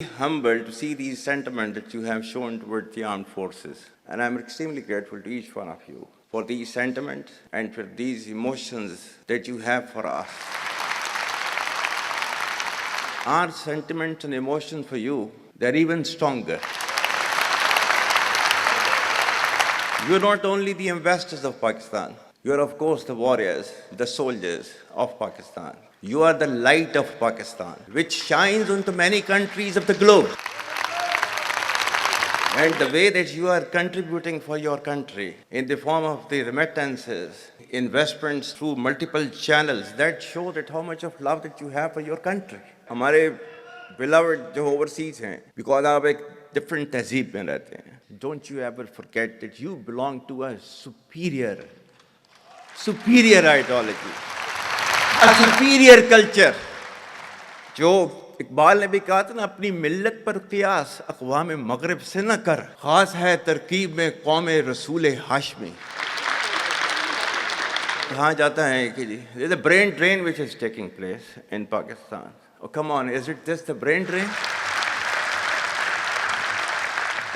humbled to see these sentiments that you have shown towards the armed forces. And I'm extremely grateful to each one of you for these sentiments and for these emotions that you have for us. Our sentiments and emotions for you, they're even stronger. You're not only the ambassadors of Pakistan, you're of course the warriors, the soldiers of Pakistan. You are the light of Pakistan, which shines onto many countries of the globe. And the way that you are contributing for your country in the form of the remittances, investments through multiple channels, that show that how much of love that you have for your country. हमारे beloved जो overseas हैं, because आप एक different तहजीब में रहते हैं. Don't you ever forget that you belong to a superior ideology, a superior culture. जो इकबाल ने भी कहा था ना, अपनी मिल्लत पर क़ियास अक़वाम मग़रिब से न कर, ख़ास है तरकीब में क़ौम रसूल हाशमी. कहा जाता है कि जी there's a brain drain which is taking place in Pakistan. Oh, come on, is it just the brain drain?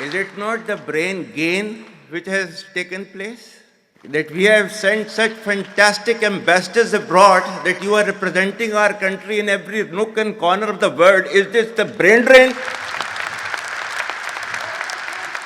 Is it not the brain gain which has taken place? That we have sent such fantastic ambassadors abroad that you are representing our country in every nook and corner of the world. Is this the brain drain?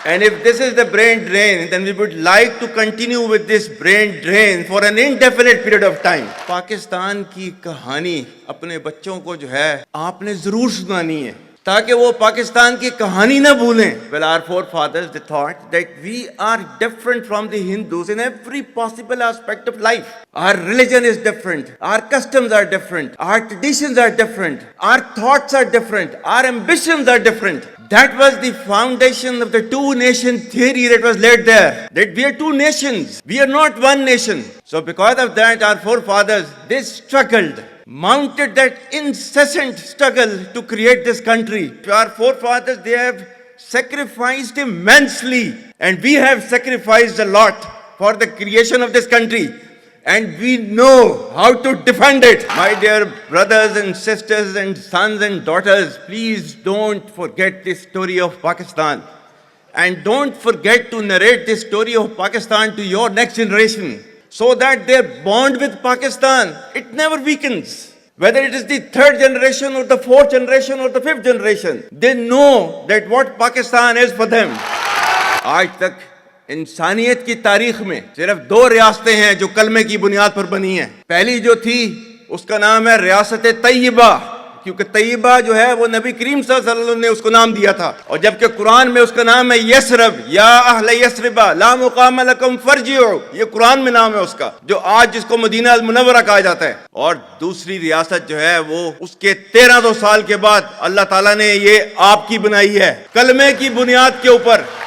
And if this is the brain drain, then we would like to continue with this brain drain for an indefinite period of time. Pakistan की कहानी अपने बच्चों को जो है आपने जरूर सुनानी है, ताकि वो पाकिस्तान की कहानी ना भूलें. Well, our forefathers, they thought that we are different from the Hindus in every possible aspect of life. Our religion is different, our customs are different, our traditions are different, our thoughts are different, our ambitions are different. That was the foundation of the two-nation theory that was laid there. That we are two nations, we are not one nation. So because of that, our forefathers, they struggled, mounted that incessant struggle to create this country. Our forefathers, they have sacrificed immensely, and we have sacrificed a lot for the creation of this country. And we know how to defend it. My dear brothers and sisters and sons and daughters, please don't forget this story of Pakistan. And don't forget to narrate this story of Pakistan to your next generation, so that their bond with Pakistan, it never weakens. Whether it is the third generation or the fourth generation or the fifth generation, they know that what Pakistan is for them. आज तक इंसानियत की तारीख में सिर्फ दो रियासतें हैं जो कलमे की बुनियाद पर बनी हैं. पहली जो थी उसका नाम है रियासत तैयबा, क्योंकि तैयबा जो है वो नबी करीम सल्लल्लाहु अलैहि वसल्लम ने उसको नाम दिया था. और जबकि कुरान में उसका नाम है यसरब, या अहले यसरिबा ला मुकाम लकुम फरजिउ, ये कुरान में नाम है उसका, जो आज जिसको मदीना अल मुनव्वरा कहा जाता है. और दूसरी रियासत जो है वो उसके 1300 साल के बाद अल्लाह ताला ने ये आपकी बनाई है, कलमे की बुनियाद के ऊपर.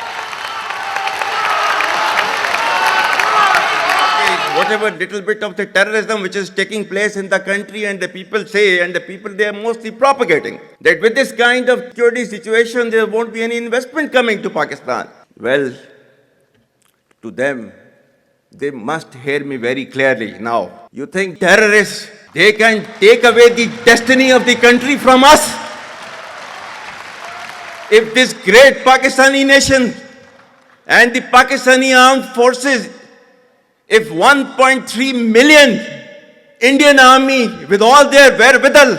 Whatever little bit of the terrorism which is taking place in the country, and the people say, and the people they are mostly propagating, that with this kind of security situation there won't be any investment coming to Pakistan. Well, to them, they must hear me very clearly now. You think terrorists, they can take away the destiny of the country from us? If this great Pakistani nation and the Pakistani armed forces, if 1.3 million Indian army with all their wherewithal,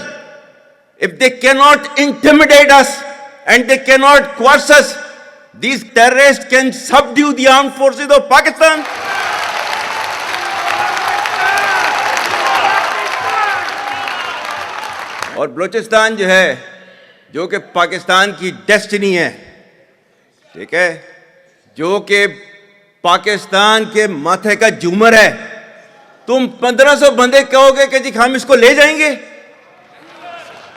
if they cannot intimidate us and they cannot coerce us, these terrorists can subdue the armed forces of Pakistan. और बलूचिस्तान जो है, जो कि पाकिस्तान की destiny है, ठीक है, जो कि पाकिस्तान के माथे का झूमर है, तुम 1500 बंदे कहोगे कि जी हम इसको ले जाएंगे,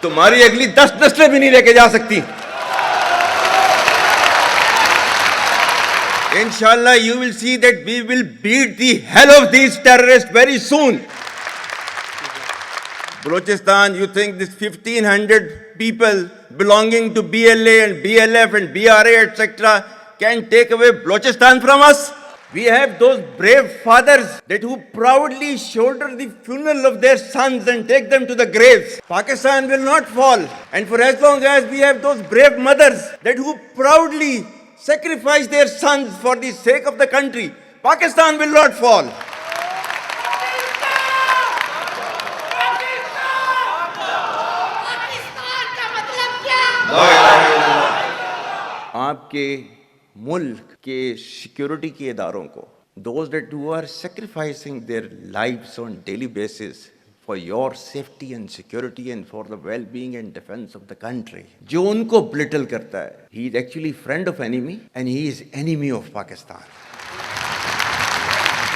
तुम्हारी अगली 10 नस्लें भी नहीं लेके जा सकती. Inshallah, you will see that we will beat the hell of these terrorists very soon. Balochistan, you think this 1500 people belonging to BLA and BLF and BRA, etc., can take away Balochistan from us? We have those brave fathers that who proudly shoulder the funeral of their sons and take them to the graves. Pakistan will not fall. And for as long as we have those brave mothers that who proudly sacrifice their sons for the sake of the country, Pakistan will not fall. आपके मुल्क के security के इदारों को, those that who are sacrificing their lives on daily basis for your safety and security and for the well-being and defense of the country, जो उनको belittle करता है, he is actually friend of enemy and he is enemy of Pakistan.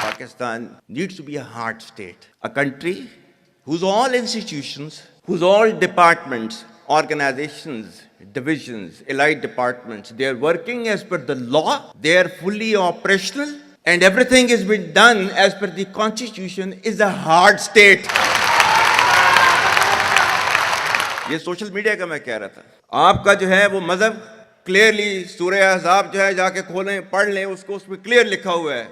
Pakistan needs to be a hard state, a country whose all institutions, whose all departments, organizations, divisions, allied departments, they are working as per the law, they are fully operational, and everything has been done as per the constitution, is a hard state. ये social media का मैं कह रहा था, आपका जो है वो मजहब क्लियरली सूरह अहज़ाब जो है जाके खोलें पढ़ लें, उसको उसमें क्लियर लिखा हुआ है.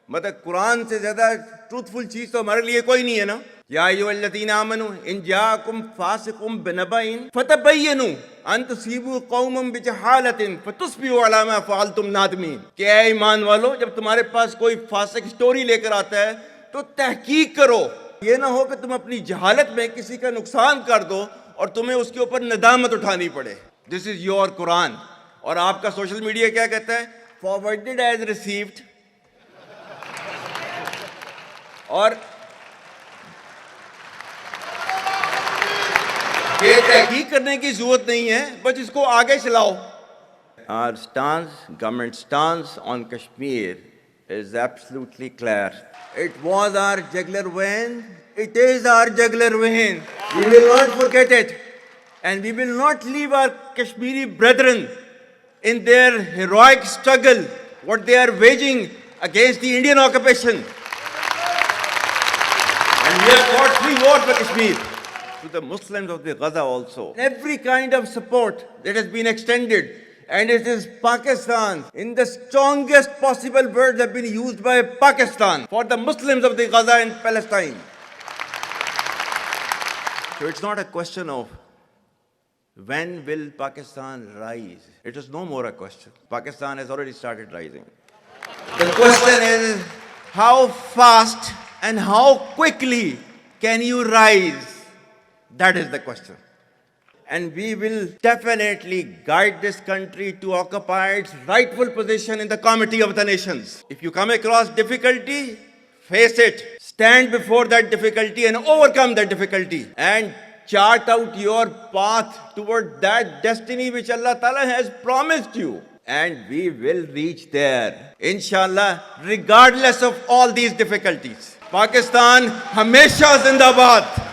मतलब कुरान से ज्यादा ट्रूथफुल चीज तो हमारे लिए कोई नहीं है ना. या अय्युहल्लज़ीना आमनू इन जाअकुम फासिकुम बिनबइन फतबय्यनु अन तुसीबू कौमम बिजहालतिन फतुस्बिहू अला मा फअलतुम नादिमीन. क्या ईमान वालो, जब तुम्हारे पास कोई फासिक स्टोरी लेकर आता है तो तहकीक करो. ये ना हो कि तुम अपनी जहालत में किसी का नुकसान कर दो और तुम्हें उसके ऊपर नदामत उठानी पड़े. This is your Quran. और आपका सोशल मीडिया क्या कहता है? Forwarded as received. और ये तहकीक करने की जरूरत नहीं है, बस इसको आगे चलाओ. Our stance, government stance on Kashmir is absolutely clear. It was our jugular vein. It is our jugular vein. We will not forget it, and we will not leave our Kashmiri brethren in their heroic struggle, what they are waging against the Indian occupation. And we have fought free war for Kashmir. To the Muslims of the Gaza also, every kind of support that has been extended, and it is Pakistan, in the strongest possible words have been used by Pakistan for the Muslims of the Gaza and Palestine. So it's not a question of when will Pakistan rise. It is no more a question. Pakistan has already started rising. The question is how fast and how quickly can you rise? That is the question. And we will definitely guide this country to occupy its rightful position in the Committee of the Nations. If you come across difficulty, face it. Stand before that difficulty and overcome that difficulty. And chart out your path toward that destiny which Allah Ta'ala has promised you. And we will reach there, inshallah, regardless of all these difficulties. Pakistan, Hamesha Zindabad.